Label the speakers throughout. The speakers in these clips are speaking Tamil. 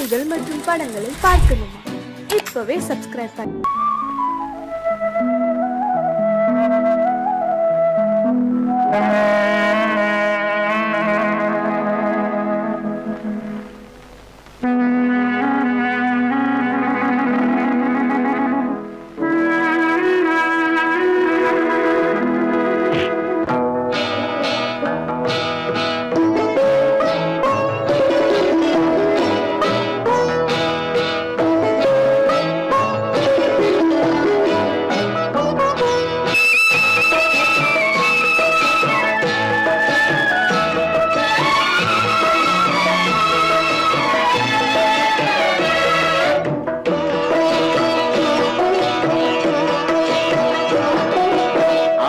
Speaker 1: செய்திகள் மற்றும் படங்களை பார்க்கணுமா? இப்பவே சப்ஸ்கிரைப் பண்ணு.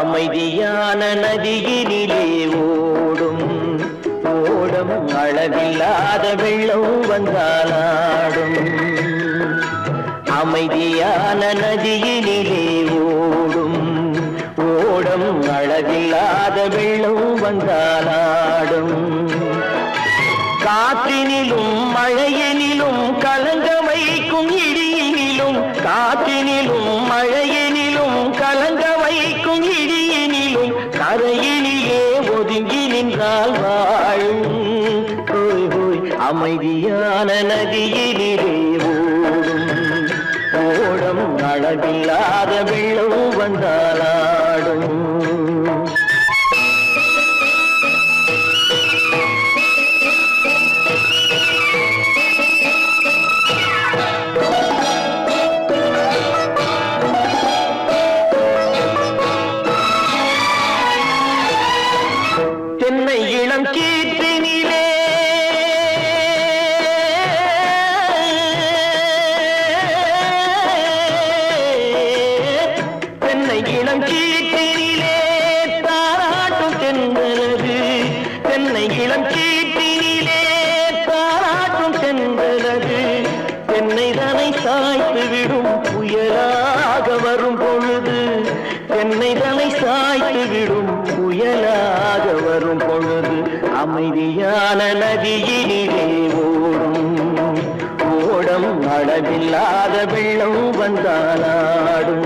Speaker 2: அமைதியான நதியினிலே ஓடும் ஓடம் அளவில்லாத வெள்ளம் வந்தாலாடும். அமைதியான நதியினிலே ஓடும் ஓடம் அளவில்லாத வெள்ளம் வந்தாலாடும். காற்றினிலும் மழையினிலும் கலங்க வைக்கும் இடியினிலும், காற்றினிலும் மழையினிலும் கலங்க வைக்கும் இடியினிலும் கரையினிலே ஒதுங்கி நின்றால் வாழும். ஹோய் ஹோய் அமைதியான நதியினிலே ஓடும் ஓடம் அளவில்லாத வெள்ளம் வந்தாலாடும். தென்னை இளம் கீற்றினிலே தென்னை இளம் கீற்றினிலே தாராட்டும் தென்றலது. தென்னை இளம் கீற்றினிலே தாராட்டும் தென்றலது. தென்னை தனை சாய்த்து விடும் புயலாக வரும் பொழுது, தென்னை தனை சாய்த்து விடும் புயலாக வரும் பொழுது அமைதியான நதியினிலே ஓடும் ஓடம் அளவில்லாத வெள்ளம் வந்தாலாடும்.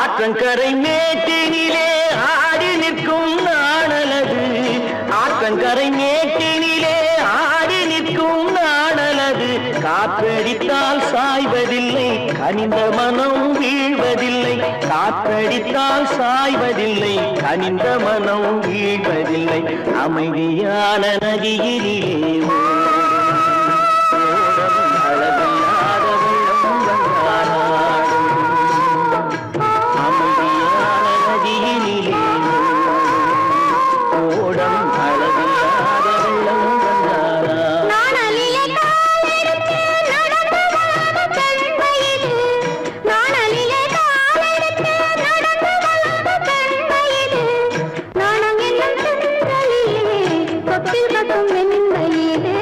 Speaker 2: ஆற்றங்கரை மேட்டினிலே ஆடி நிற்கும் நாணலது. ஆற்றங்கரை மேட்டினிலே ஆடி நிற்கும் நாணலது. காற்றடித்தால் சாய்வதில்லை, கனிந்த மனம் வீழ்வதில்லை. காற்றடித்தால் சாய்வதில்லை, கனிந்த மனம் வீழ்வதில்லை. அமைதியான நதியிலே
Speaker 3: நாணம் என்னும் வெண்மையிலே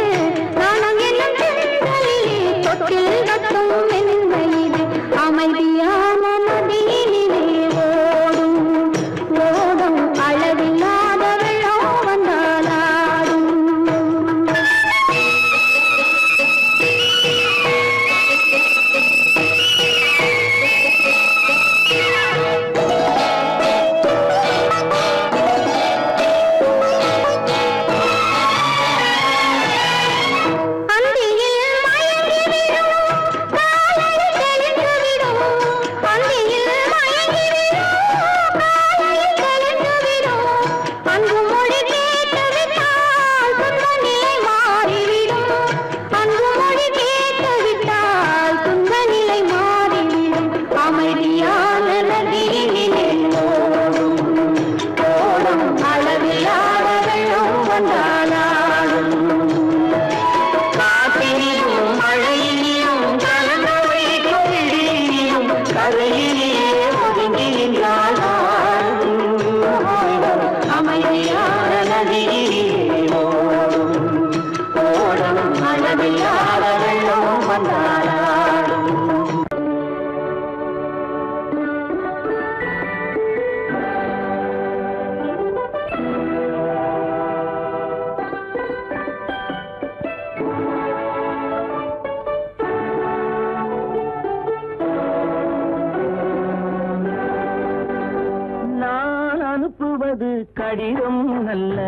Speaker 2: அனுப்புவது கடிதம் அல்ல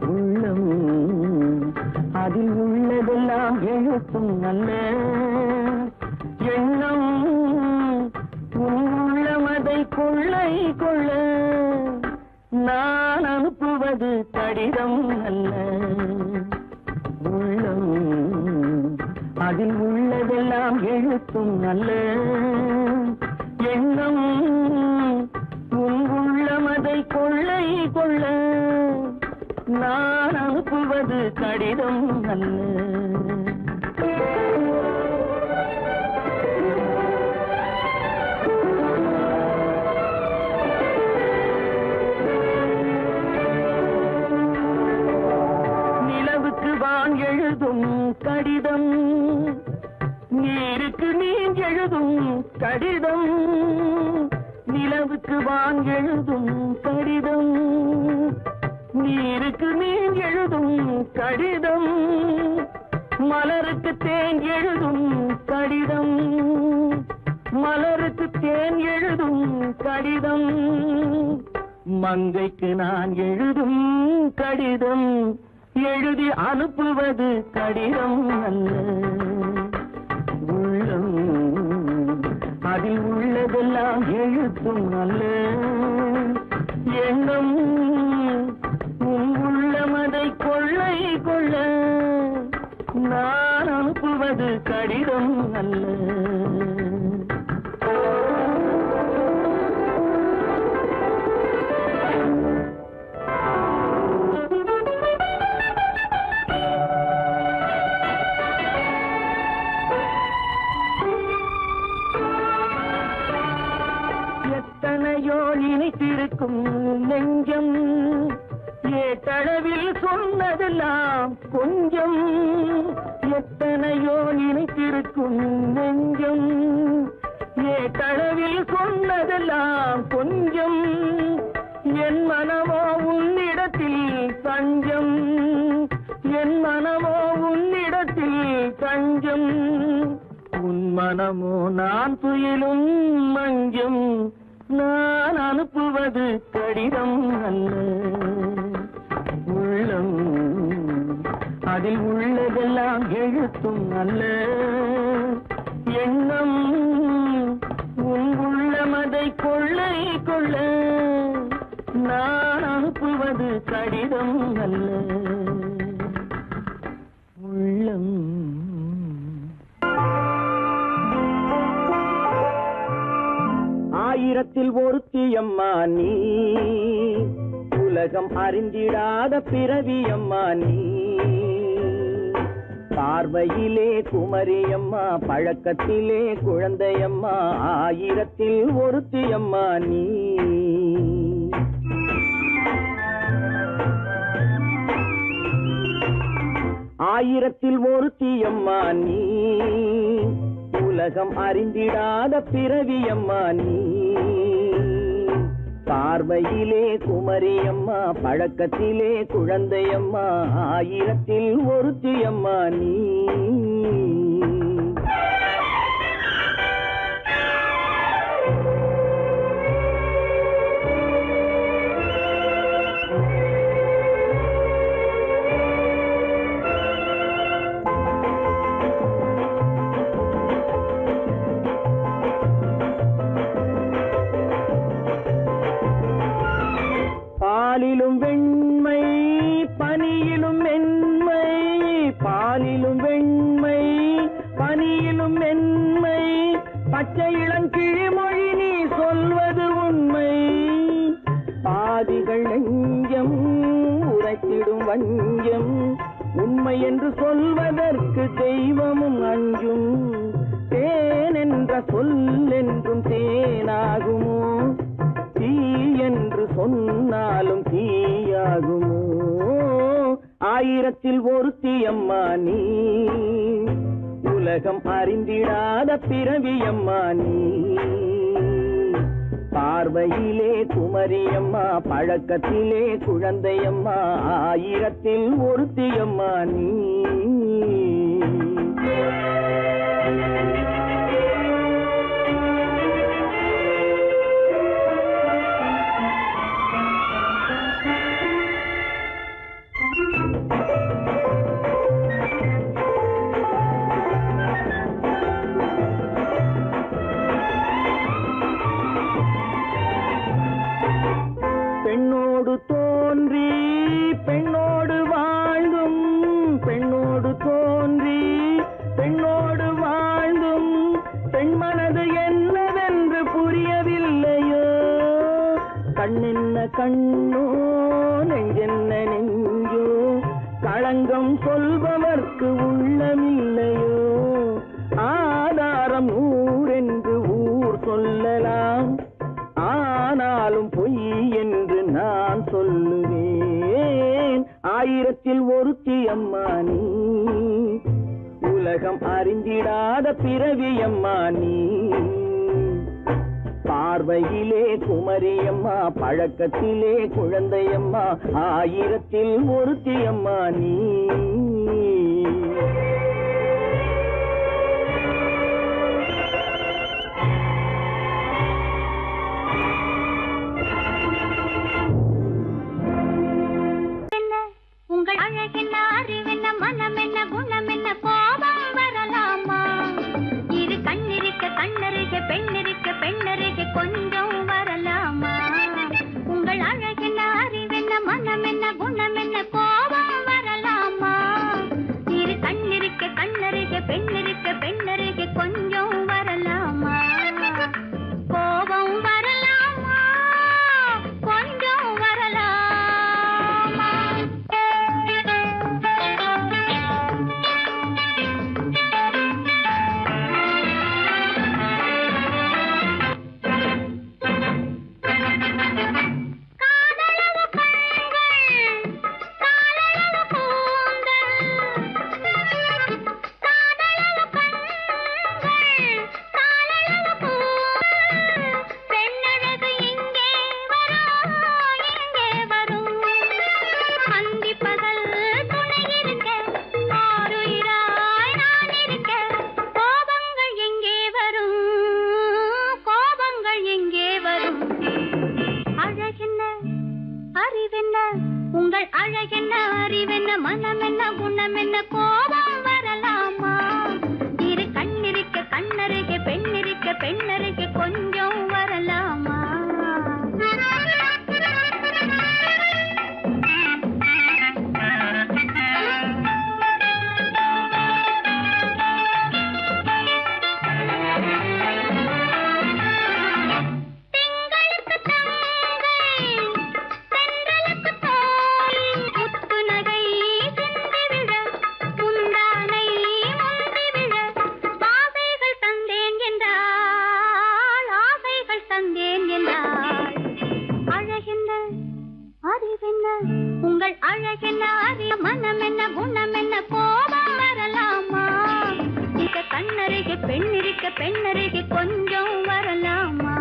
Speaker 2: உள்ளம் அதில் உள்ளதெல்லாம் எழுத்தும் அல்ல எண்ணம் உள்ளமதை கொள்ளை கொள்ள நான் அனுப்புவது கடிதம் அல்ல உள்ளம் அதில் உள்ளதெல்லாம் எழுத்தும் அல்ல எண்ணம் உள்ளமதை கொள்ளை கொள்ள நான் அனுப்புவது கடிதம் அல்ல எழுதும் கடிதம் நீருக்கு நீர் எழுதும் கடிதம் நிலவுக்கு வான் எழுதும் கடிதம் நீருக்கு நீர் எழுதும் கடிதம் மலருக்கு தேன் எழுதும் கடிதம் மலருக்கு தேன் எழுதும் கடிதம் மங்கைக்கு நான் எழுதும் கடிதம் எழுதி அனுப்புவது கடிதம் அல்ல உள்ளம் அதில் உள்ளதெல்லாம் எழுத்தும் அல்ல எண்ணம் உள்ளமதை கொள்ளை கொள்ள நான் அனுப்புவது கடிதம் அல்ல இணைத்திருக்கும் நெஞ்சம் ஏட்டளவில் சொன்னதெல்லாம் கொஞ்சம் எத்தனையோ நினைத்திருக்கும் நெஞ்சம் ஏட்டளவில் சொன்னதெல்லாம் கொஞ்சம் என் மனமோ உன்னிடத்தில் தஞ்சம் என் மனமோ உன்னிடத்தில் தஞ்சம் உன் மனமோ நான் துயிலும் மஞ்சம் நான் அனுப்புவது கடிதம் அல்ல உள்ளம் அதில் உள்ளதெல்லாம் எழுத்தும் அல்ல எண்ணம் உள்ளமதை கொள்ளை கொள்ள நான் அனுப்புவது கடிதம் அல்ல உள்ளம் ஆயிரத்தில் ஒருத்தியம்மா நீ உலகம் அறிந்திடாத பிறவியம்மா நீ பார்வையிலே குமரியம்மா பழக்கத்திலே குழந்தையம்மா ஆயிரத்தில் ஒருத்தியம்மா நீ ஆயிரத்தில் ஒருத்தியம்மா நீ உலகம் அறிந்திடாத பிறவியம்மா நீ பார்வையிலே குமரியம்மா பழக்கத்திலே குழந்தையம்மா ஆயிரத்தில் ஒருத்தியம்மா நீ பாலிலும் வெண்மை பனியிலும் மென்மை பாலிலும் வெண்மை பனியிலும் மென்மை பச்சை இளங்கிழிமொழி நீ சொல்வது உண்மை பாதிகள் நெஞ்சம் உரைத்திடும் வஞ்சம் உண்மை என்று சொல்வதற்கு தெய்வமும் அஞ்சும் தேன் என்ற சொல் என்றும் தேனாகுமோ தீ என்று சொன்னாலும் தீயாகுமோ ஆயிரத்தில் ஒருத்தியம்மா நீ உலகம் அறிந்திடாத பிறவியம்மா நீ பார்வையிலே குமரியம்மா பழக்கத்திலே குழந்தையம்மா ஆயிரத்தில் ஒருத்தியம்மா நீ பெண்ணோடு தோன்றி பெண்ணோடு வாழ்ந்தும் பெண்ணோடு தோன்றி பெண்ணோடு வாழ்ந்தும் பெண் மனது என்னவென்று புரியவில்லையோ கண்ணென்ன கண்ணோ நெஞ்சென்ன நெஞ்சோ களங்கம் சொல்பவர்க்கு உள்ளமில்லையோ ஆதாரம் ஊரென்று ஊர் சொல்லலாம் ஆனாலும் பொய் என்று நான் சொல்லுவேன் ஆயிரத்தில் ஒருத்தி அம்மா நீ உலகம் அறிந்திடாத பிறவி அம்மா நீ பார்வையிலே குமரியம்மா பழக்கத்திலே குழந்தையம்மா ஆயிரத்தில் ஒருத்தி அம்மா நீ
Speaker 3: உங்கள் அழகென்ன அறிவென்ன மனம் என்ன குணம் என்ன கோபம் வரலாமா இரு கண்ணிருக்க கண்ணருக பெண்ணிருக்க பெண்ணருக கொஞ்சம் வரலாமா உங்கள் அழகென்ன அறிவென்ன மனம் என்ன குணம் என்ன கோபம் வரலாமா இரு கண்ணிருக்க கண்ணருக பெண்ணிருக்க பெண்ணருக கொஞ்சம் வரலாமா கோபம் வரலாமா கொஞ்சம் வரலாமா உங்கள் அழகென்ன அறிவென்ன மனம் என்ன குணம் என்ன கோபம் வரலாமா இரு கண்ணிருக்க கண்ணருக பெண்ணிருக்க பெண்ணருக கொஞ்சம் வரலாமா உங்கள் அழகென்ன அறிய மனம் என்ன குணம் என்ன கோபம் வரலாமா இத கண்ணருக பெண்ணிருக்க பெண்ணருக கொஞ்சம் வரலாமா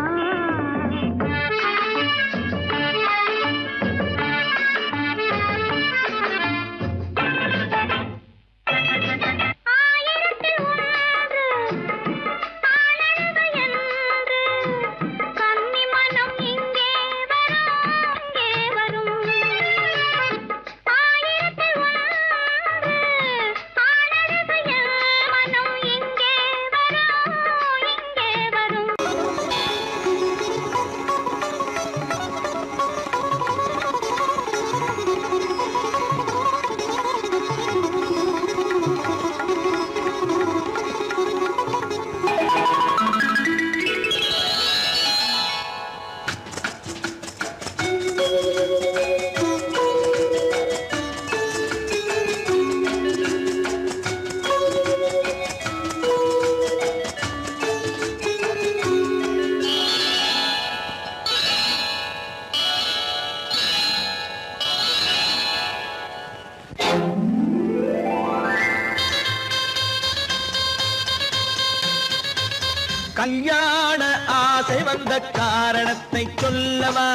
Speaker 4: கல்யாண ஆசை வந்த காரணத்தை சொல்லவா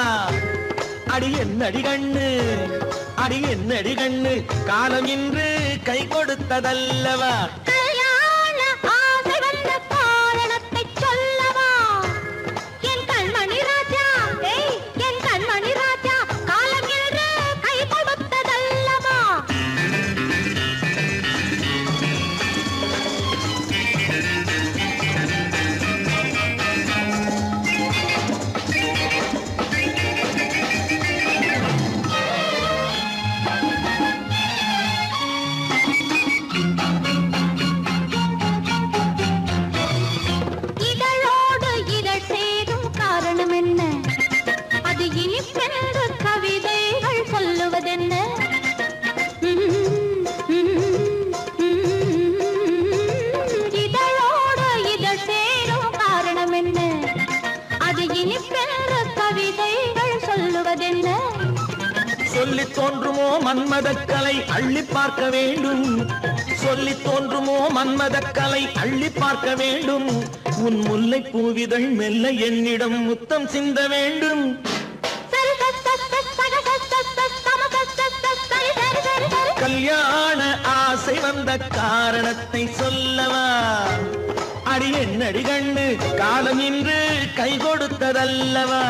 Speaker 4: அடி என்னடி கண்ணு அடி என்னடி கண்ணு காலம் இன்று கை கொடுத்ததல்லவா சொல்லி தோன்றுமோ மன்மதக்கலை அள்ளி பார்க்க வேண்டும், சொல்லி தோன்றுமோ மன்மதக்கலை அள்ளி பார்க்க வேண்டும். உன் முல்லை பூவிதழ் மெல்ல என்னிடம் முத்தம் சிந்த வேண்டும். கல்யாண ஆசை வந்த காரணத்தை சொல்லவா? அடி என்னடி கண்ணு காலம் இன்று கை கொடுத்ததல்லவா?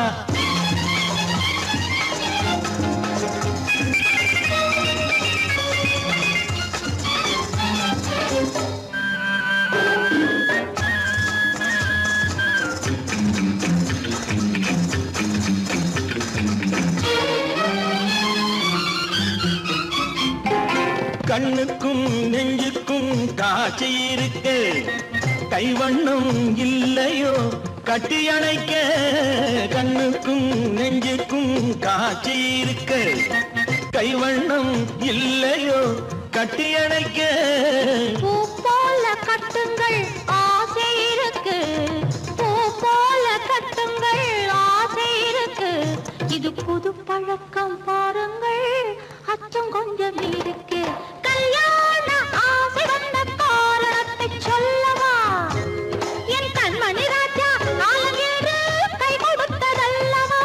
Speaker 4: கண்ணுக்கும் நெஞ்சுக்கும் காட்சி இருக்கு, கைவண்ணம் இல்லையோ கட்டி அணைக்க. கண்ணுக்கும் நெஞ்சுக்கும் காட்சி இருக்கு, கைவண்ணம் இல்லையோ கட்டி அணைக்க.
Speaker 3: பூ போல கட்டுங்கள் ஆசை இருக்கு, பூ போல கட்டுங்கள் ஆசை இருக்கு. இது புது பழக்கம் பாருங்கள், அச்சம் கொஞ்சம் இருக்கு. கல்யாண ஆசை வந்த காரணத்தை சொல்லவா? என் கண்மணி ராஜா காலம் என்று கை கொடுத்ததல்லவா?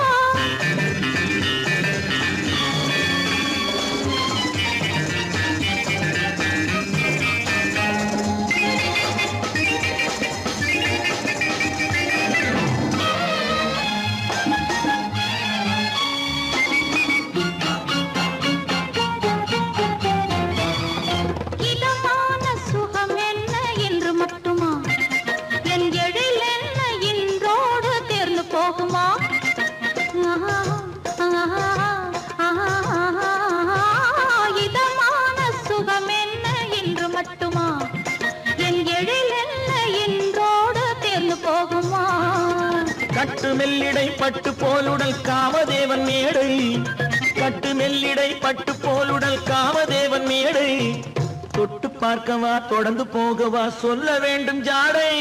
Speaker 3: இதமான சுகம் என்ன என்று மட்டுமா? என் எழில் என்ன இன்றோடு தேர்ந்து போகுமா? இதமான சுகம் என்ன என்று மட்டுமா? என் எழில் என்ன இன்றோடு தேர்ந்து போகுமா?
Speaker 4: கட்டு மெல்லிடை பட்டு போலுடல் காமதேவன் மேடை, கட்டு மெல்லிடை பட்டு போலுடல் காமதேவன் மேடை. தொட்டு பார்க்கவா தொடர்ந்து போகவா சொல்ல வேண்டும் ஜாடை.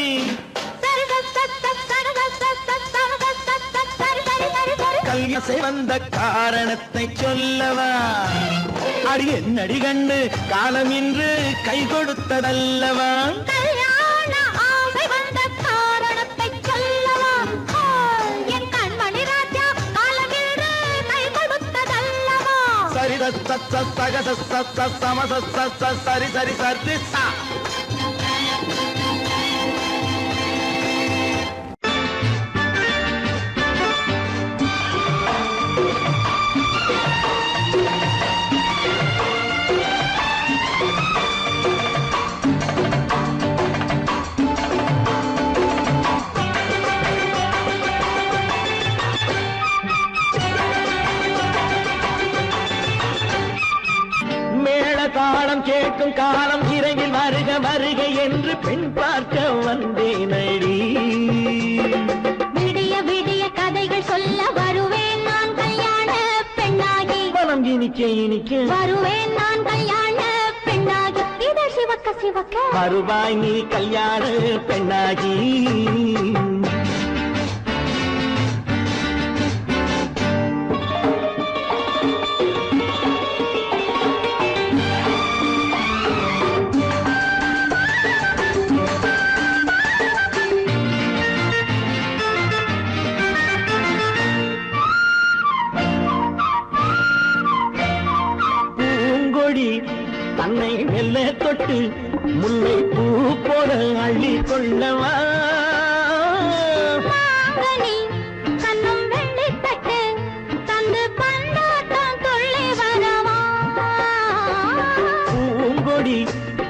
Speaker 4: கல்யாசை வந்த காரணத்தை சொல்லவா? அடி என்னடி கண்டு காலம் இன்று கை கொடுத்ததல்லவா?
Speaker 3: கல்யாண ஆசை வந்த காரணத்தை சொல்லவா? என் கண்மணி ராஜா காலம் என்று கை கொடுத்ததல்லவா?
Speaker 4: சரி சக சம சரி சரி சரி சா. தாளம் கேட்கும் காலம் இரவில் வருக வருக என்று பெண் பார்க்க வந்தேனடி.
Speaker 3: விடிய விடிய கதைகள் சொல்ல வருவேன் நான் கல்யாண பெண்ணாகி.
Speaker 4: மனம் இனிக்க இனிக்க
Speaker 3: வருவேன் நான் கல்யாண பெண்ணாகி. இதழ் சிவக்க சிவக்க
Speaker 4: வருவாய் நீ கல்யாண பெண்ணாகி. தன்னை மெல்ல தொட்டு முல்லை பூ போல அள்ளி கொள்ளவா?
Speaker 3: கண்ணும் வெள்ளி தட்டு தந்து பந்தாட்டம் துள்ளி வரவா?
Speaker 4: பூங்கொடி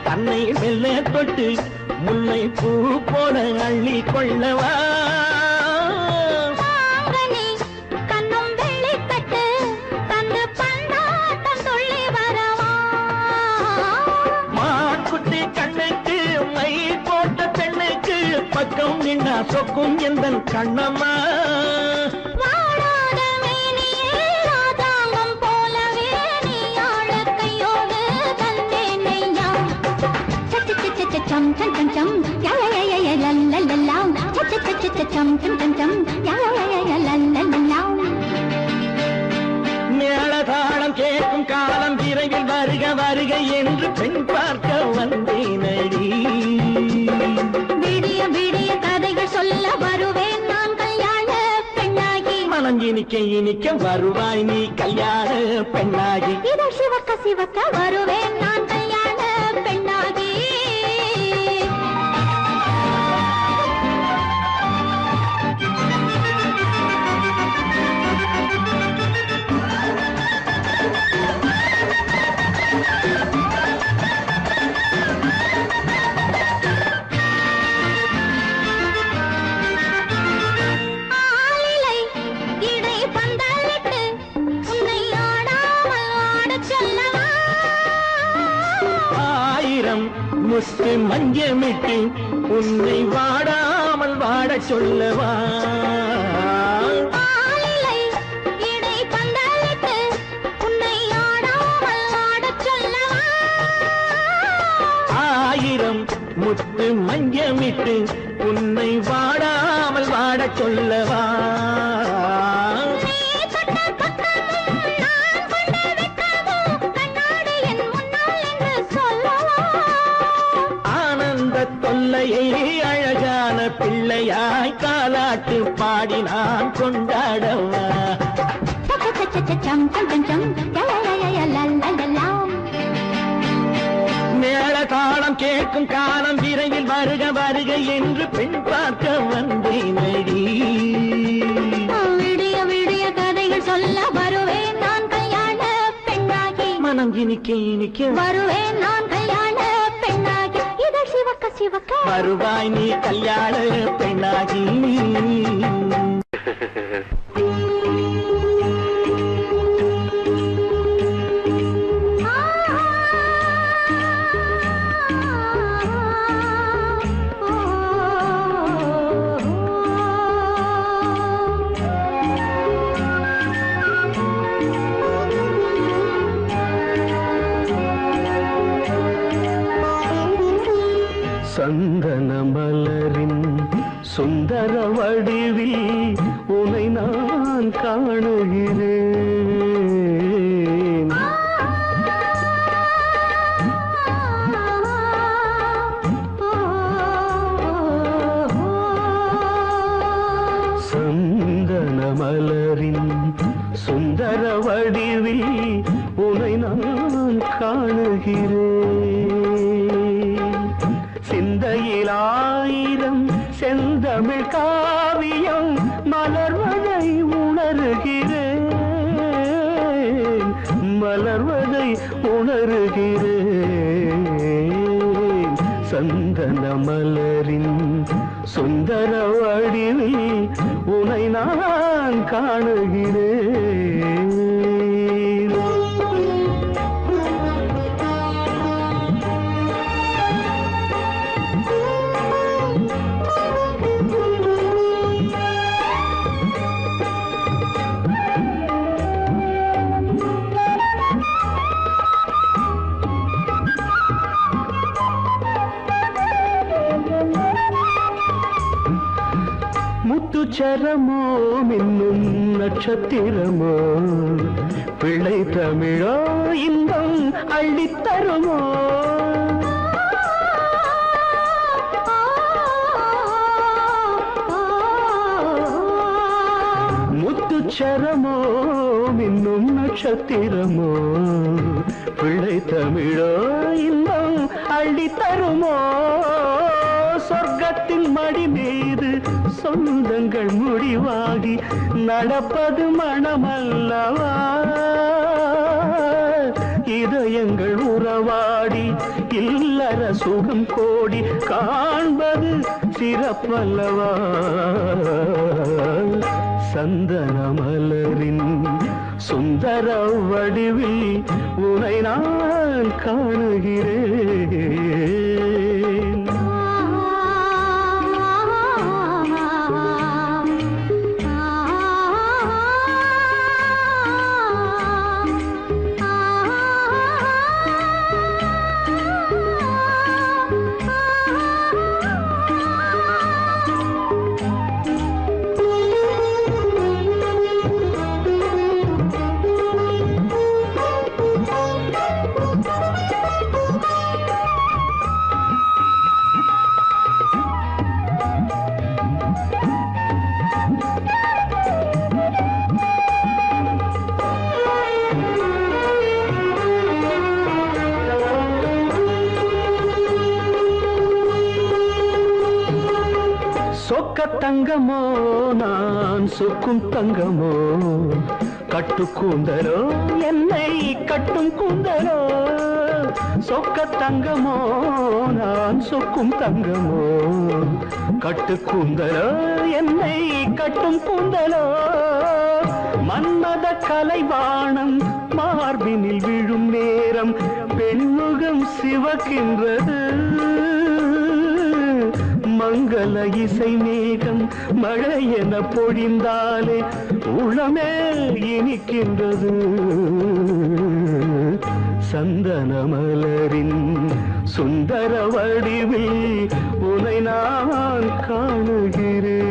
Speaker 4: தன்னை மெல்ல தொட்டு முல்லை பூ போல அள்ளி கொள்ளவா? பக்கம் நின்னா சொக்கும் எந்தன் கண்ணம்மா.
Speaker 3: வாழாத மேனியே ராஜாங்கம் போலவே நீ ஆழ கையோடு தந்தேனையா. சம் சம் சம் சம் யா யா யா யா லல்லல்லா. சம் சம் சம் சம் யா யா யா யா லல்லல்லா.
Speaker 4: மேளதாளம் கே கேட்கும் காலம் விரைவில் வருக வருக என்று பெண் பார்க்க வந்தேனடி.
Speaker 3: விடிய விடிய கதைகள் சொல்ல வருவேன் நான் கல்யாண பெண்ணாகி.
Speaker 4: மனம் இனிக்க இனிக்க வருவாய் நீ கல்யாண பெண்ணாகி.
Speaker 3: இதழ் சிவக்க சிவக்க வருவேன் நான் கல்யாண பெண்ணாகி. ஆலிலை இடை பந்தலிட்டு உன்னை ஆடாமல் ஆடச் சொல்லவா.
Speaker 4: ஆயிரம் முத்து மஞ்சமிட்டு உன்னை வாடாமல் வாடச் சொல்லவா.
Speaker 3: ஆலிலை இடை பந்தலிட்டு உன்னை ஆடாமல் ஆடச் சொல்லவா.
Speaker 4: ஆயிரம் முத்து மஞ்சமிட்டு உன்னை வாடாமல் வாடச் சொல்லவா.
Speaker 3: நீ தொட்ட பக்கமும் நான் கொண்ட வெட்கமும் கண்ணாடி என் முன்னால் என்று சொல்லவா.
Speaker 4: ஆனந்த தொல்லையை அழகான பிள்ளையாய் காலாட்டு பாடி நான் கொண்டாடவா.
Speaker 3: சம் சம் சம் சம் லலலலலலலலலாம்.
Speaker 4: மேள தாளம் கேட்கும் காலம் விரைவில் வருக வருக என்று பெண் பார்க்க வந்தேனடி.
Speaker 3: விடிய விடிய கதைகள் சொல்ல வருவேன் நான் கல்யாண பெண்ணாகி.
Speaker 4: மனம் இனிக்க இனிக்க
Speaker 3: வருவேன் நான் கல்யாண பெண்ணாகி. இதழ் சிவக்க சிவக்க
Speaker 4: வருவாய் நீ கல்யாண பெண்ணாகி.
Speaker 2: சந்தன மலரின் சுந்தர வடிவில் உனை நான் காணுகிறேன். சந்தன மலரின் சுந்தர வடிவில் உனை நான் காணுகிறேன். சிந்தையில் ஆயிரம் செந்தமிழ் காவியம் மலர்வதை உணர்கிறேன். மலர்வதை உணர்கிறேன். சந்தன மலரின் சுந்தர வடிவில் உனை நான் காணுகிறேன். முத்துச்சரமோ மின்னும் நட்சத்திரமோ பிள்ளை தமிழோ இன்பம் அள்ளித்தருமோ. முத்துச்சரமோ மின்னும் நட்சத்திரமோ பிள்ளை தமிழோ இன்பம் அள்ளித்தருமோ. சொர்க்கத்தின் மடி மீது சொந்தங்கள் முடிவாகி நடப்பது மனமல்லவா. இதயங்கள் உறவாடி இல்லற சுகம் கோடி காண்பது சிறப்பல்லவா. சந்தன மலரின் சுந்தர வடிவில் உனை நான் காணுகிறேன். தங்கமோ நான் சொக்கும் தங்கமோ கட்டு கூந்தலோ என்னை கட்டும் கூந்தலோ சொக்க தங்கமோ நான் சொக்கும் தங்கமோ கட்டு கூந்தலோ என்னை கட்டும் கூந்தலோ மன்மத கலைவாணம் மார்பினில் விழும் நேரம் பெண்முகம் சிவக்கின்றது மங்கள இசை மேகம் மழை என பொழிந்தாலே உளமே இனிக்கின்றது சந்தன மலரின் சுந்தர வடிவில் உனை நான் காணுகிறேன்.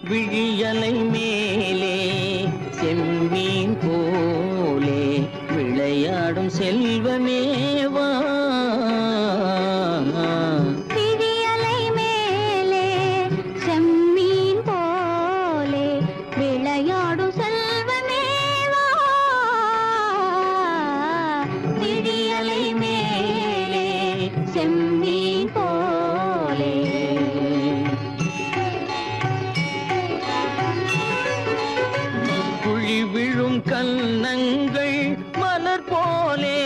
Speaker 4: விழியலை மேலே செம்மீன் போலே விளையாடும் செல்வமேவா
Speaker 3: விழியலை மேலே செம்மீன் போலே விளையாடும் செல்வமேவா விழியலை மேலே செம்மீன் போலே
Speaker 4: குழி விழும் கன்னங்கள் மலர் போலே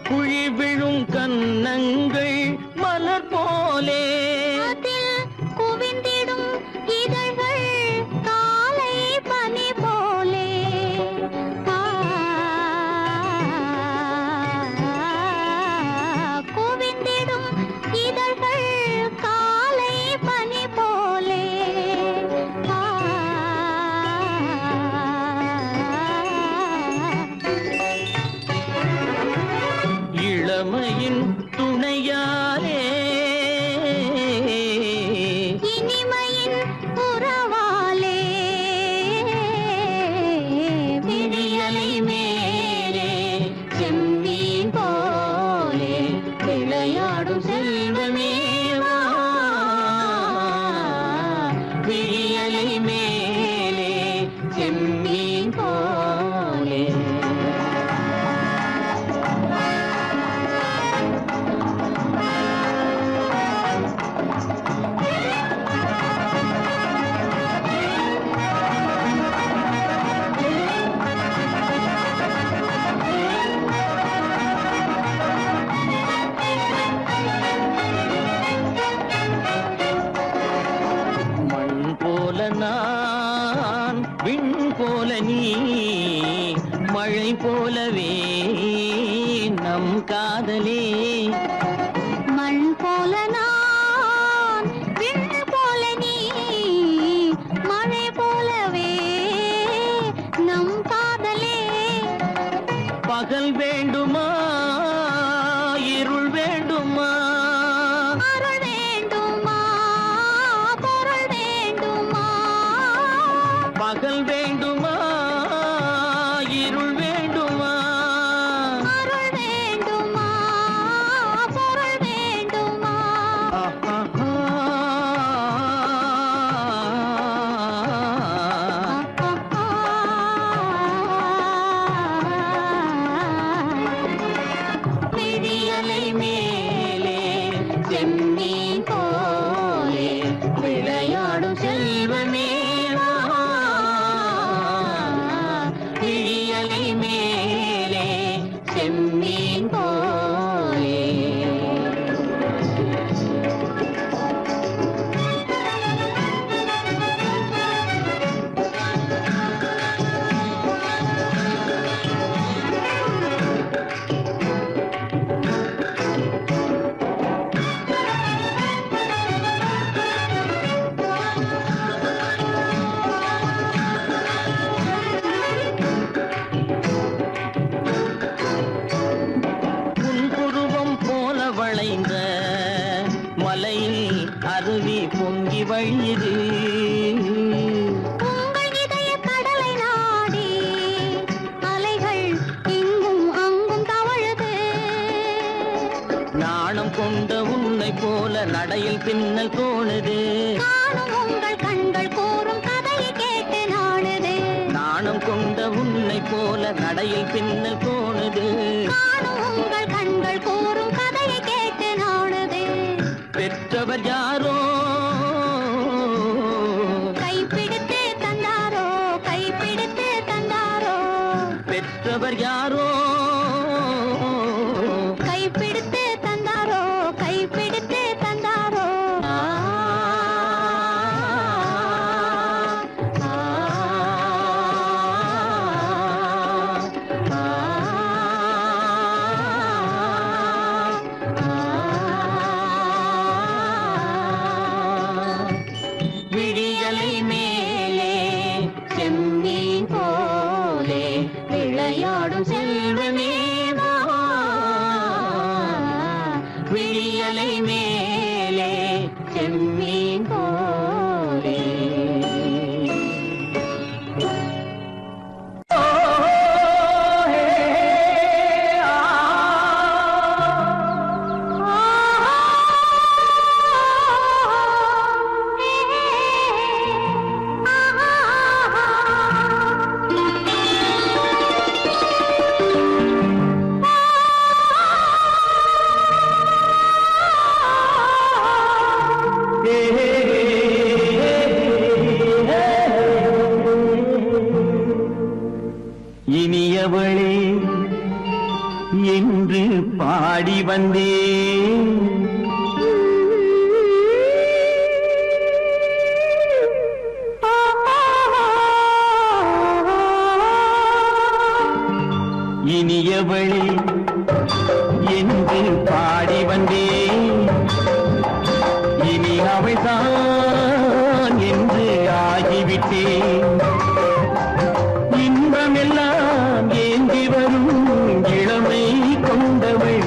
Speaker 4: குழி விழும் கன்னங்கள் மலர் போலே
Speaker 3: அதில் குவிந்திடும் இதழ்கள் காலை பனி போலே குவிந்திடும் இதழ்கள் காலை பனி போலே
Speaker 4: இளமையின் துணையாலே
Speaker 3: இனிமையின் உறவாலே விழியலை மேலே செம்மீன் போலே விளையாடும் செல்வமேவா விழியலை மேலே செம்மீன் போலே மண் போல நான் விண் போல நீ மழை போலவே நம் காதலே மண் போல நான் விண் போல நீ மழை போலவே நம் காதலே
Speaker 4: பகல் வேண்டுமா இருள் வேண்டுமா
Speaker 3: அருள் வேண்டுமா பொருள் வேண்டுமா
Speaker 4: பகல் வேண்டுமா இருள் வேண்டுமா
Speaker 3: அருள் வேண்டுமா பொருள் வேண்டுமா விழியலை மேலே செம்மீன் போலே விளையாடும் செல்வமேவா விழியலை மேலே செம்மீன் போலே
Speaker 5: மலையில் அருவி பொங்கி வழியுது.
Speaker 3: உங்கள் இதய கடலை நாடி அலைகள் இங்கும் அங்கும் தவழுது.
Speaker 5: நாணம் கொண்ட உன்னை போல நடையில் பின்னல் தோணுது.
Speaker 3: நானும் உங்கள் கண்கள் கூறும் கதையை கேட்டு நாடுது.
Speaker 5: நாணம் கொண்ட உன்னை போல நடையில் பின்னல் தோணுது.
Speaker 3: நானும் உங்கள் கண்கள் கூறும் கதையை கேட்டு நாடுது.
Speaker 5: பெற்றவர் யாரோ
Speaker 3: கைப்பிடித்து தந்தாரோ கைப்பிடித்து தந்தாரோ.
Speaker 5: பெற்றவர் யாரோ
Speaker 3: கைப்பிடித்து தந்தாரோ கைப்பிடித்து தந்தாரோ.
Speaker 5: விழியலை மேலே
Speaker 3: செம்மீன் போலே விளையாடும் செல்வமே வா.
Speaker 5: விழியலை மேலே
Speaker 3: செம்மீன் போலே.
Speaker 5: இனியவளே என்று பாடி வந்தேன். இனியவளே என்று பாடி வந்தேன். இனி அவள்தான் என்று ஆகிவிட்டேன். இன்பமெல்லாம் ஏந்தி வரும் இளமை கொண்டவள்.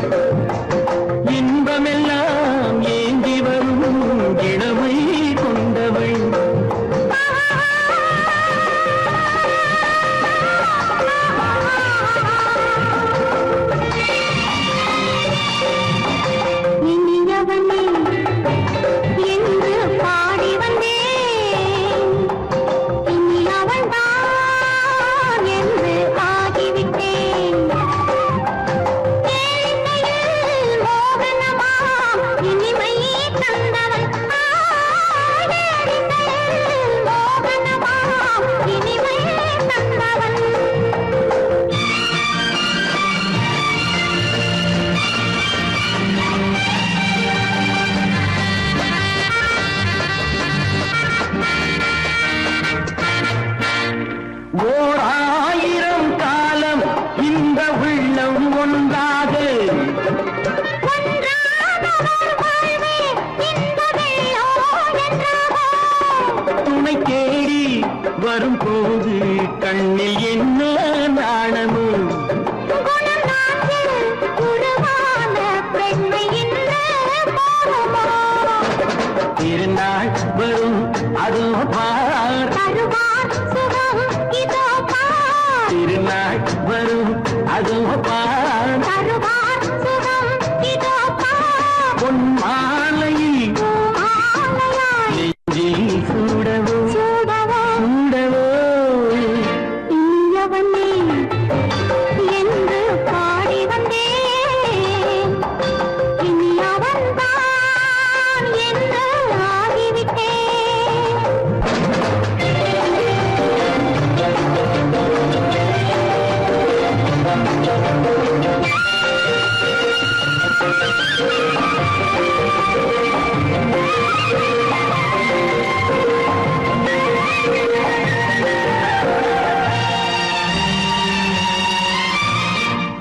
Speaker 5: இன்பமெல்லாம் ஏந்தி வரும் இளமை கொண்டவள்.
Speaker 3: இனியவனே என்று பாடி வந்தேன். இனி அவள்தான் என்று ஆகிவிட்டேன். ஏழையில் மோகனமாம் இனிமை தந்தவள். ஏழையில் மோகனமாம் இனிமை தந்தவள்.
Speaker 5: ஓர் ஆயிரம் காலம் இந்த உள்ளம் ஒன்றாக துணை தேடி வரும்போது கண்ணில் என்ன நாணமோ. திருநாள் வரும் அதோ பார். திருநாள் வரும் அதோ பார். பொன் மாலையில் நெஞ்சில் சூடவோ சூடவோ.
Speaker 3: என்று பாடி வந்தேன். இனி அவன்தான் என்று ஆகிவிட்டேன்.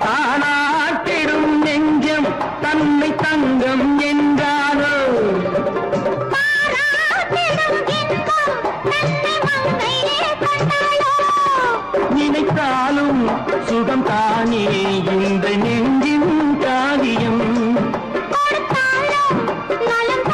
Speaker 5: தானாட்டிடும் நெஞ்சம் தன்னை தங்கம் என்றாரோ. நினைத்தாலும் சுகம் தானே இந்த நெஞ்சின் காரியம்.
Speaker 3: கொடுத்தாலும் நலம்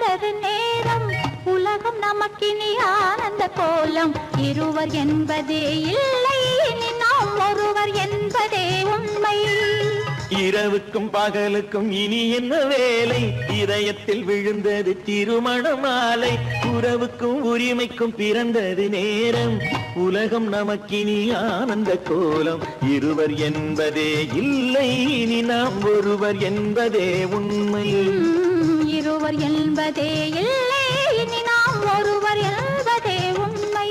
Speaker 3: பிறந்தது நேரம் உலகம் நமக்கினி ஆனந்த கோலம் இருவர் என்பதே இல்லை இனி நாம் ஒருவர் என்பதே உண்மை
Speaker 4: இரவுக்கும் பகலுக்கும் இனி என்ன வேலை இதயத்தில் விழுந்தது திருமண மாலை உறவுக்கும் உரிமைக்கும் பிறந்தது நேரம் உலகம் நமக்கினி ஆனந்த கோலம் இருவர் என்பதே இல்லை இனி நாம் ஒருவர் என்பதே உண்மை
Speaker 3: இருவர் என்பதே இல்லை இனி நாம் ஒருவர் என்பதே உண்மை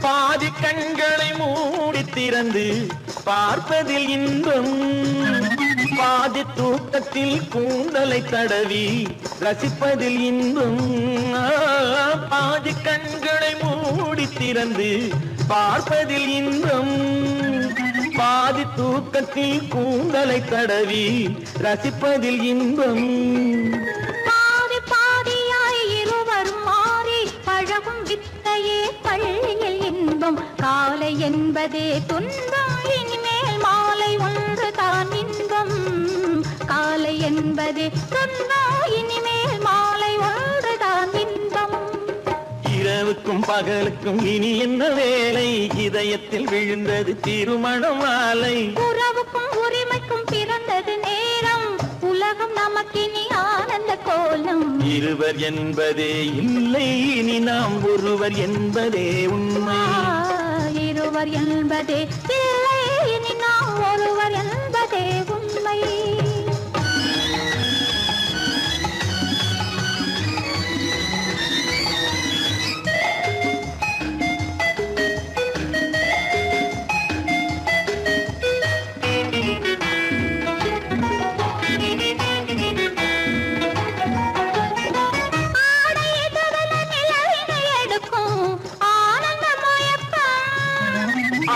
Speaker 4: பாதி கண்களை மூடி திறந்து பார்ப்பதில் இன்பம் பாதி தூக்கத்தில் கூந்தலை தடவி ரசிப்பதில் இன்பம் பாதி கண்களை மூடி திறந்து பார்ப்பதில் இன்பம் பாதி தூக்கத்தில் கூந்தலை தடவி ரசிப்பதில் இன்பம்
Speaker 3: பாதி பாதியாய் இருவர் மாறி பழகும் வித்தையே பள்ளியில் இன்பம் காலை என்பதே துன்பம் இனிமேல் மாலை ஒன்று தான் இன்பம் காலை என்பதே துன்பம் இனிமேல் மாலை ஒன்று தான் இன்பம்
Speaker 4: இரவுக்கும் பகலுக்கும் இனி என்ன வேலை இதயத்தில் விழுந்தது திருமண மாலை
Speaker 3: உறவுக்கும் உரிமைக்கும் பிறந்தது நேரம் உலகம் நமக்கினி ஆனந்த கோலம்
Speaker 4: இருவர் என்பதே இல்லை இனி நாம் ஒருவர் என்பதே உண்மை
Speaker 3: இருவர் என்பதே இல்லை இனி நாம் ஒருவர் என்பதே உண்மை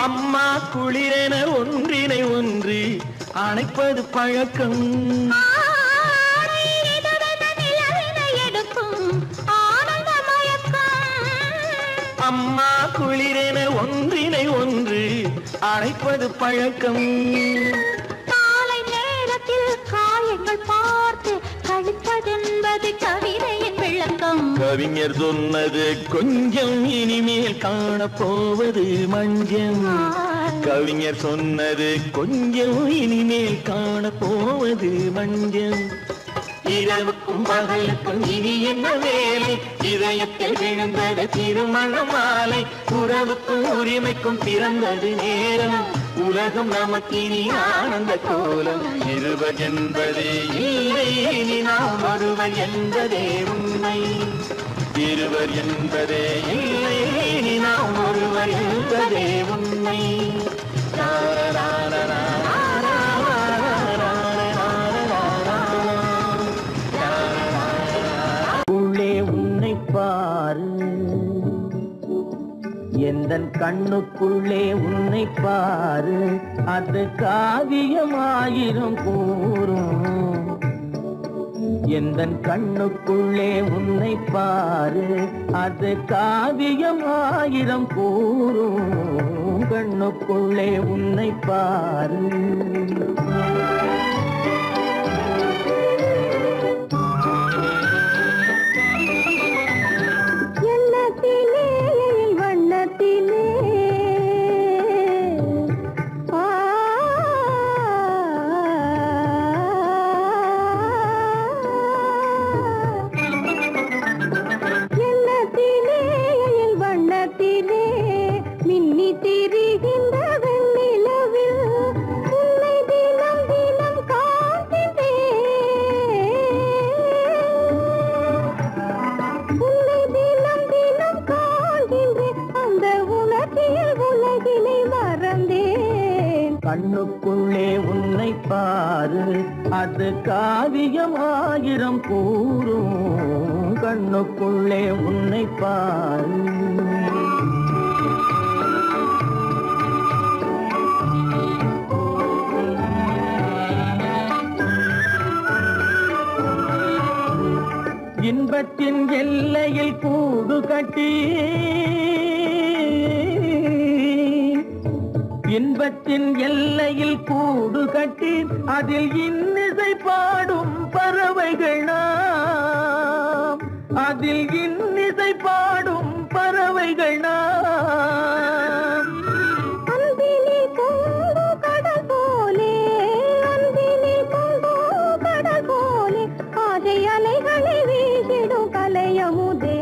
Speaker 4: அம்மா குளிரென ஒன்றினை ஒன்று அணைப்பது பழக்கம் அம்மா குளிரென ஒன்றினை ஒன்று அணைப்பது பழக்கம்
Speaker 3: காலை நேரத்தில் காயங்கள் பார்த்து கழிப்பதென்பது கவிதையின் விளக்கம்
Speaker 4: கவிஞர் சொன்னது கொஞ்சம் இனிமேல் காணப்போவது மஞ்சம் கவிஞர் சொன்னது கொஞ்சம் இனிமேல் காணப்போவது மஞ்சம் இரவுக்கும் பகலுக்கும் இனி என்ன வேலை இதயத்தில் விழுந்தது திருமண மாலை உறவுக்கும் உரிமைக்கும் பிறந்தது நேரம் உலகம் நமக்கினி ஆனந்த கோலம் இருவர் என்பதே இல்லை இனி நாம் ஒருவர் என்பதே உண்மை இருவர் என்பதே இல்லை இனி நாம் ஒருவர் என்பதே உண்மை
Speaker 5: உள்ளே உன்னை பாரு எந்தன் கண்ணுக்குள்ளே உன்னை பாரு அது காவியமாயிரம் கூறும் எந்தன் கண்ணுக்குள்ளே உன்னை பாரு அது காவியமாயிரம் கூறும் கண்ணுக்குள்ளே உன்னை பாரு கண்ணுக்குள்ளே உன்னை பாரு அது காவியமாயிரம் கூறும் கண்ணுக்குள்ளே உன்னை பாரு
Speaker 4: இன்பத்தின் எல்லையில் கூடு கட்டி இன்பத்தின் எல்லையில் கூடு கட்டி அதில் இன்னிசை பாடும் பறவைகள் நாம் அதில் இன்னிசை பாடும் பறவைகள் நாம்
Speaker 3: அன்பிலே பொங்கு கடல் போலே அன்பிலே பொங்கு கடல் போலே ஆசை அலைகளை வீசிடும் கலையமுதே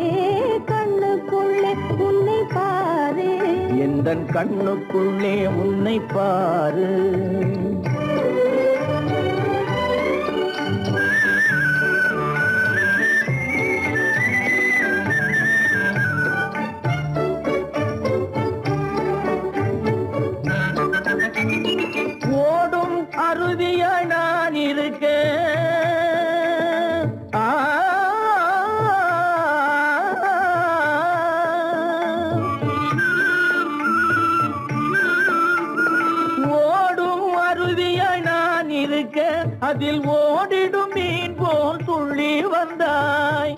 Speaker 3: கண்ணுக்குள்ளே உன்னை பாரு
Speaker 4: எந்தன் கண்ணுக்குள்ளே உன்னை பாரு ஓடும் அருவிய நான் இருக்க ஓடும் அருவிய நான் இருக்க அதில் ஓடிடும் மீன் போல் துள்ளி வந்தாய்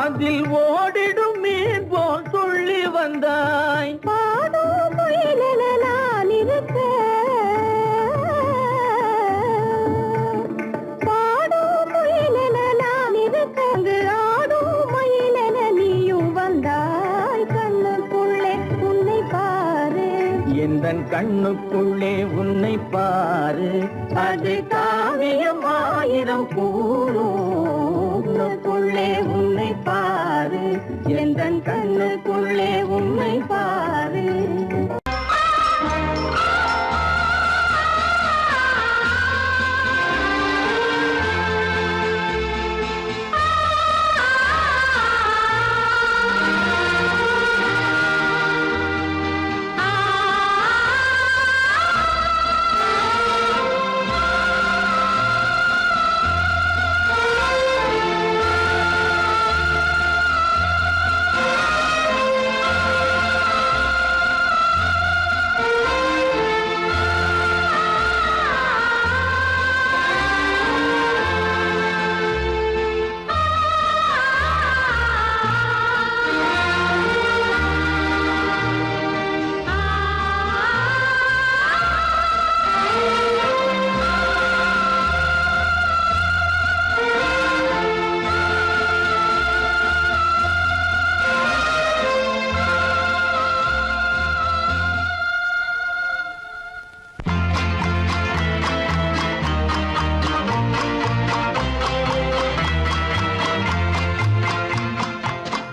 Speaker 4: அதில் ஓடிடும் மீன் போல் துள்ளி வந்தாய்
Speaker 3: பாடும் முயலென நான் இருக்க பாடும் முயலென நான் இருக்க அங்கு ஆடும் மயிலென நீயும் வந்தாய் கண்ணுக்குள்ளே உன்னை பாரு
Speaker 4: எந்தன் கண்ணுக்குள்ளே உன்னை பாரு அது காவியம் ஆயிரம் கூறுக்குள்ளே உன்னை பாரு எந்தன் கண்ணுக்குள்ளே உன்னை பாரு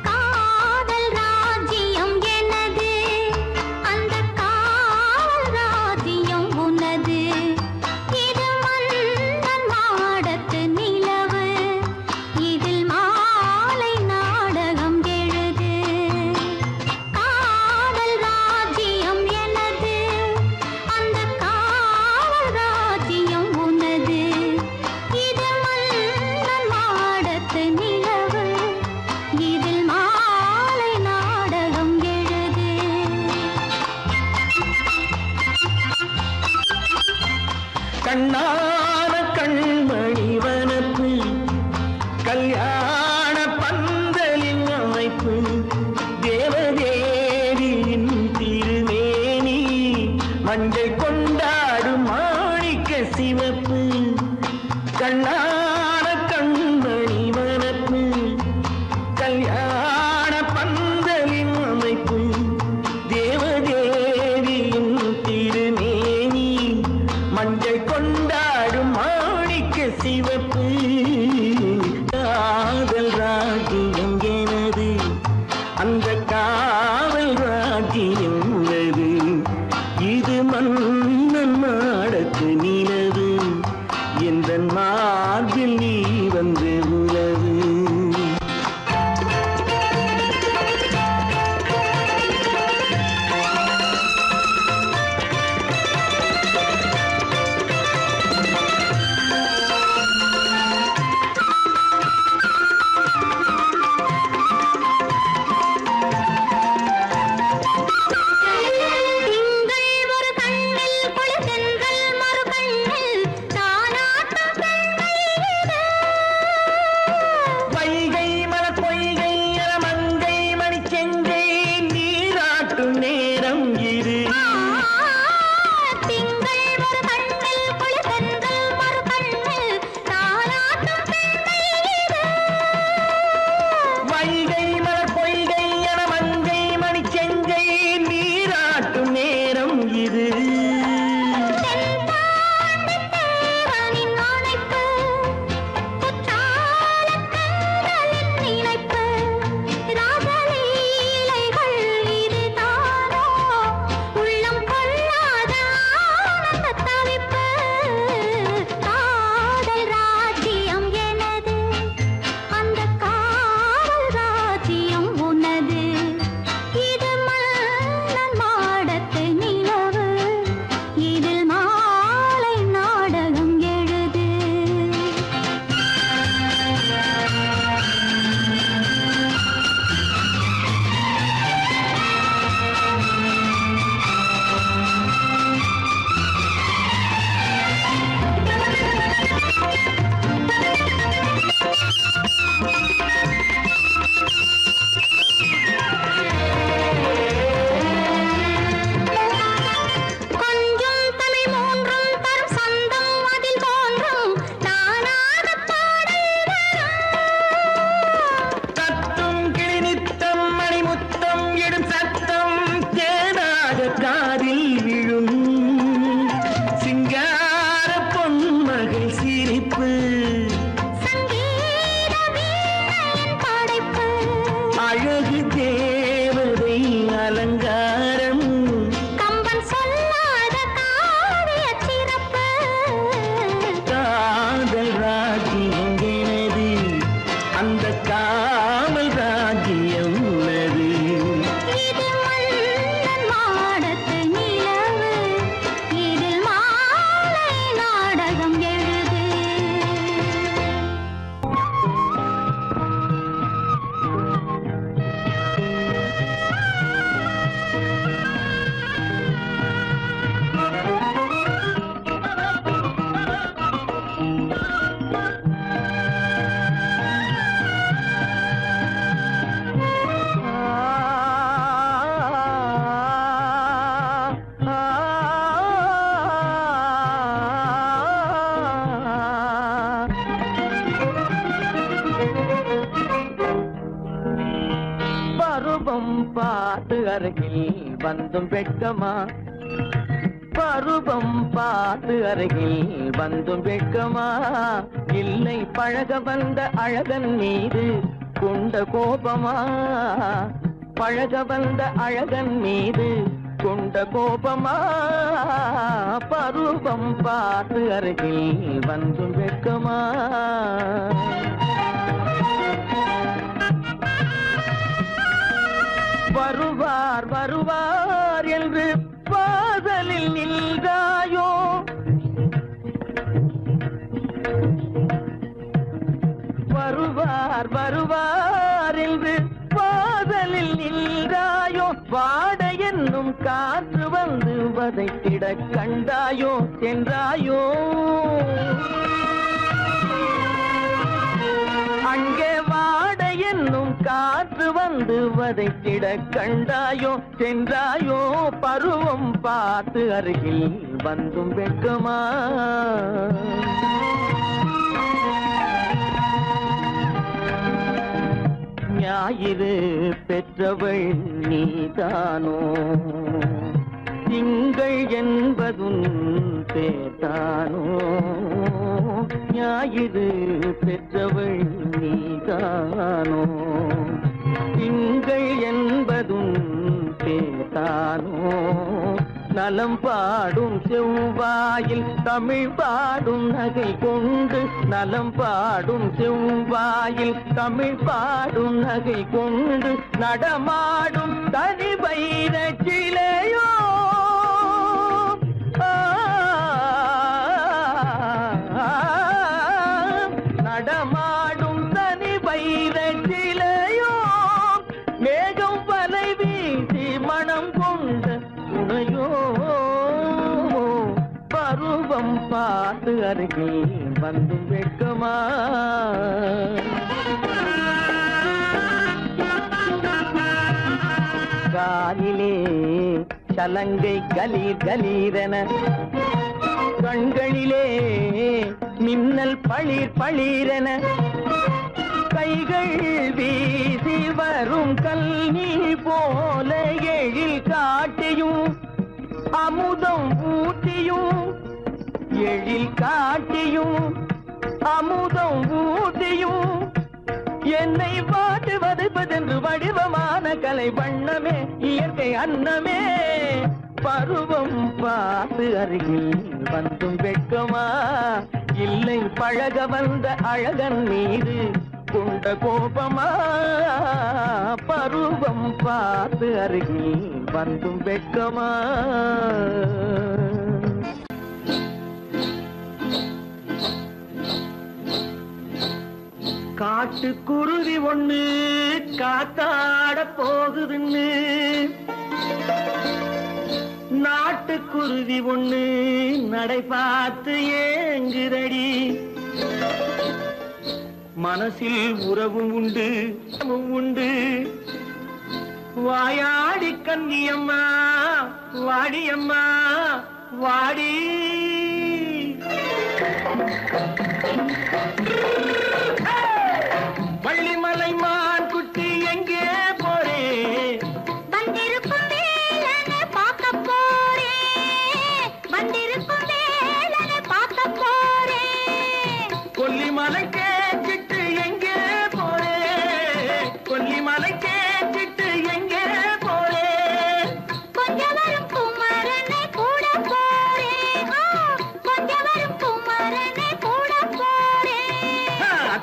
Speaker 3: காதல் ராஜ்யம் எனது அந்த காவல் ராஜ்யம் உனது இது மன்னன் மாடத்து நிலவு இதில் மாலை நாடகம் எழுது காதல் ராஜ்யம் எனது அந்த காவல் ராஜ்யம் உனது இது மன்னன் மாடத்து நிலவு இதில் மாலை நாடகம் எழுது
Speaker 4: கண்ணான கண்மணி வனப்பு கல்யாண பந்தலின் அமைப்பு தேவதேவியின் திருமேனி மஞ்சள் கொண்டாடும் மாணிக்க சிவப்பு கண்ணான கண்மணி வனப்பு கல்யாண பந்தலின் அமைப்பு தேவதேவியின் திருமேனி மஞ்சள் கொண்டாடும் மாணிக்க சிவப்பு காதல் ராஜ்யம் எனது அந்த காவல் ராஜ்யம் உள்ளது இது மன்னன் மாடத்து நிலவு எந்தன் மார்பில் நீ வந்து உலவு
Speaker 3: திங்கள் ஒரு கண்ணில் குளிர்தென்றல் மறு கண்ணில் தானாட்டம் பெண்கள் இது
Speaker 2: அழகு தேவதை அலங்காரம்
Speaker 3: கம்பன் சொல்லாத காவிய சிறப்பு
Speaker 2: காதல் ராஜ்யம் எனது அந்த காமல் ராஜ்யம் உள்ளது
Speaker 3: இது மன்னன் மாடத்து நிலவு இதில் மாலை நாடகம் எழுது
Speaker 5: பருவம் பார்த்து அருகில் வந்தும் வெட்கமா பருவம் பார்த்து அருகில் வந்தும் வெட்கமா இல்லை பழக வந்த அழகன் மீது கொண்ட கோபமா பழக வந்த அழகன் மீது கொண்ட கோபமா பருவம் பார்த்து அருகில் வந்தும் வெட்கமா வருவார் வருவார் என்று வாசலில் நின்றாயோ வருவார் வருவார் என்று வாசலில் நின்றாயோ வாட என்னும் காற்று வந்து வதைத்திட கண்டாயோ சென்றாயோ அங்கே வாட என்னும் காற்று வந்து வதைத்திட கண்டாயோ சென்றாயோ பருவம் பார்த்து அருகில் வந்தும் வெட்கமா ஞாயிறு பெற்றவள் நீதானோ திங்கள் என்பதும் பேத்தானோ ஞாயிறு பெற்றவள் நீதானோ திங்கள் என்பதும் பேத்தானோ நலம் பாடும் செவ்வாயில் தமிழ் பாடும் நகை கொண்டு நலம் பாடும் செவ்வாயில் தமிழ் பாடும் நகை கொண்டு நடமாடும் தனி வைர சிலையோ நடமாடும் தனி வைர சிலையோ மேகம் வலை வீசி மனம் கொண்ட துணையோ பருவம் பார்த்து அருகில் வந்து வெட்கமா காலிலே சலங்கை கலீர் கலீரென கண்களிலே மின்னல் பளிர் பளிரென கைகள் வீசி வரும் கல்நீர் போல எழில் காட்டியும் அமுதம் ஊட்டியும் எழில் காட்டியும் அமுதம் ஊட்டியும் என்னை பாட்டு வதைப்பதென்று வடிவமான கலை வண்ணமே இயற்கை அன்னமே பருவம் பார்த்து அருகில் வந்தும் வெட்கமா இல்லை பழக வந்த அழகன் மீது கொண்ட கோபமா பருவம் பார்த்து அருகில் வந்தும் வெட்கமா
Speaker 2: காட்டுக்குருவி ஒண்ணு காத்தாட போகுதுன்னு நாட்டுக்குருவி ஒண்ணு நடை பார்த்து ஏங்குதடி மனசில் உறவும் உண்டு உண்டு வாயாடி கன்னியம்மா வாடியம்மா வாடி வள்ளிமலை மான் குட்டி எங்கே போறே
Speaker 3: வந்திருக்கும் வேலனை பார்க்க போறேன் வந்திருக்கும் வேலனை பார்க்க போறேன்
Speaker 2: கொல்லிமலை கேட்டு எங்கே போறே கொல்லிமலை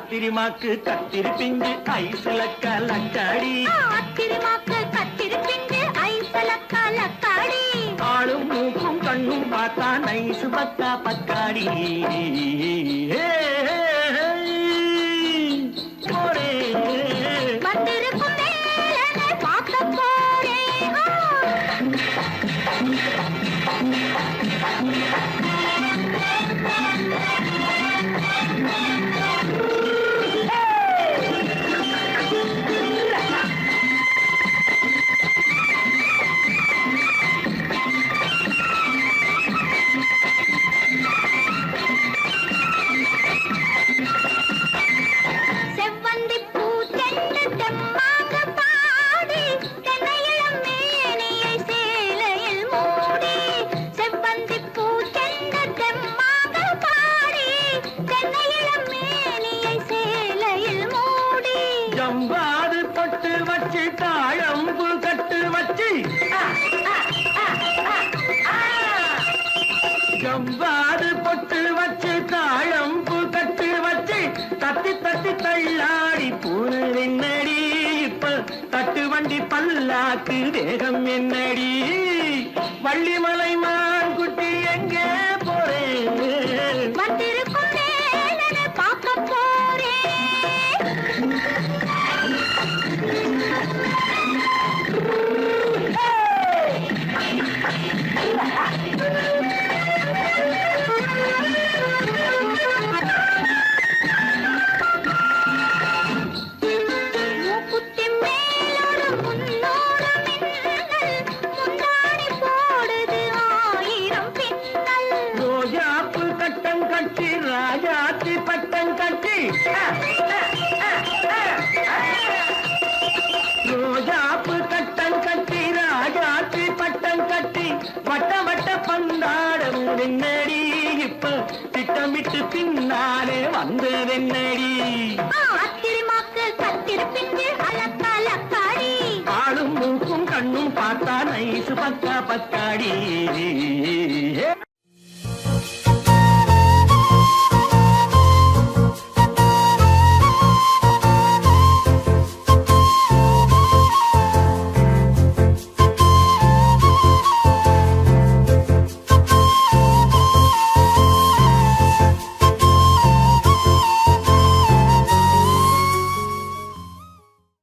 Speaker 4: ஆத்திரிமாக்கு கத்திரி பிஞ்சு ஐசுல கலக்காடி
Speaker 3: ஆத்திரமாக்கு கத்திரி பிஞ்சு ஐசலக்கா லக்காடி
Speaker 4: ஆளும் மூக்கும் கண்ணும் பார்த்தா நைசு பக்கா பக்காடி போரே
Speaker 3: வந்திருக்கும் வேலனை பார்க்க போறேன் செவ்வந்தி பூ தென்று தெம்மாக பாடி தென்னையிளம் மேனியை சேலையில் மூடி செவ்வந்தி பூ தென்று தெம்மாக பாடி தென்னையிளம் மேனியை சேலையில் மூடி
Speaker 4: ஜம்பாது பட்டு வச்சு தாழம்பு கட்டு வச்சு ஜம்பாது பொட்டு வச்சு தாழம்பு கட்டு வச்சு தட்டி தட்டி தள்ளாடி பூன என்னடி இப்ப தட்டு வண்டி பல்லாக்கு வேகம் என்னடி வள்ளிமலை மான் குட்டி எங்கே போறேன்
Speaker 3: வந்திருக்கும் வேலனை பார்க்க போறேன் மூக்குத்தி மேலோடு முன்னோடு மின்னல் முந்தாணி போடுது ஆயிரம் பின்னல்
Speaker 4: ரோஜாப்பு கட்டம் கட்டி ராஜாத்தி பட்டம் கட்டி ரோஜாப்பு கட்டம் கட்டி ராஜாத்தி பட்டம் கட்டி வட்ட வட்ட பந்தாடம் என்னடி இப்ப திட்டமிட்டு பின்னாலே வந்ததென்னடி
Speaker 3: ஆத்திரமாக்கு கத்திரி பிஞ்சு அலக்கா லக்காடி
Speaker 4: ஆளும் மூக்கும் கண்ணும் பார்த்தா நைசு பக்கா பக்காடி